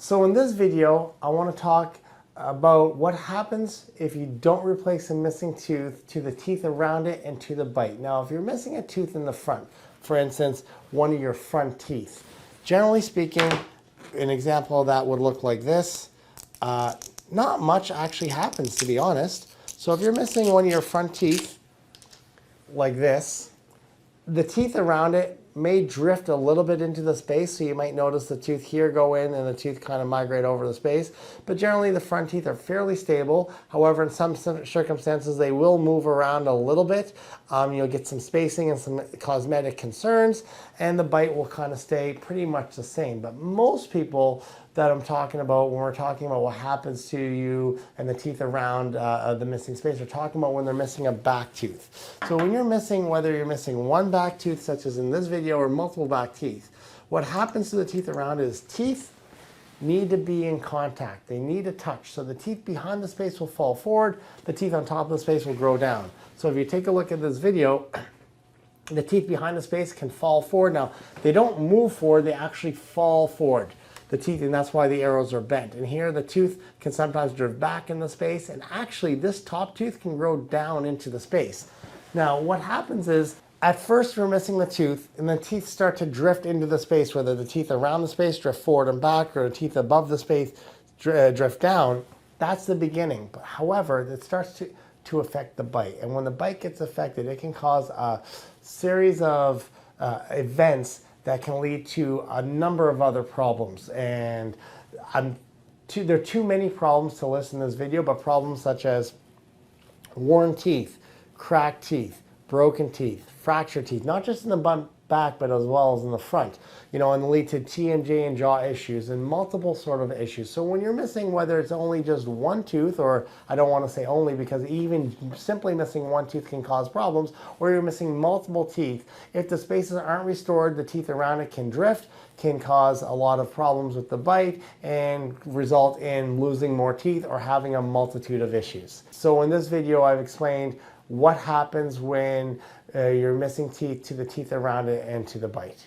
So in this video, I want to talk about what happens if you don't replace a missing tooth to the teeth around it and to the bite. Now, if you're missing a tooth in the front, for instance, one of your front teeth, generally speaking, an example of that would look like this. Not much actually happens, to be honest. So if you're missing one of your front teeth, like this, the teeth around it may drift a little bit into the space, so you might notice the tooth here go in and the tooth kind of migrate over the space. But generally the front teeth are fairly stable. However, in some circumstances they will move around a little bit. You'll get some spacing and some cosmetic concerns, and the bite will kind of stay pretty much the same. But most people that I'm talking about when we're talking about what happens to you and the teeth around the missing space, we're talking about when they're missing a back tooth. So when you're missing, whether you're missing one back tooth, such as in this video, or multiple back teeth, what happens to the teeth around is teeth need to be in contact. They need to touch. So the teeth behind the space will fall forward, the teeth on top of the space will grow down. So if you take a look at this video, the teeth behind the space can fall forward. Now, they don't move forward, they actually fall forward. The teeth, and that's why the arrows are bent. And here the tooth can sometimes drift back in the space, and actually this top tooth can grow down into the space. Now what happens is, at first we're missing the tooth, and the teeth start to drift into the space, whether the teeth around the space drift forward and back, or the teeth above the space drift down. That's the beginning. But however, it starts to affect the bite. And when the bite gets affected, it can cause a series of events that can lead to a number of other problems. And there are too many problems to list in this video, but problems such as worn teeth, cracked teeth, broken teeth, fractured teeth, not just in the back, but as well as in the front, and lead to TMJ and jaw issues and multiple sort of issues. So when you're missing, whether it's only just one tooth, or I don't want to say only, because even simply missing one tooth can cause problems, or you're missing multiple teeth, if the spaces aren't restored, the teeth around it can drift, can cause a lot of problems with the bite, and result in losing more teeth or having a multitude of issues. So in this video, I've explained what happens when you're missing teeth to the teeth around it and to the bite.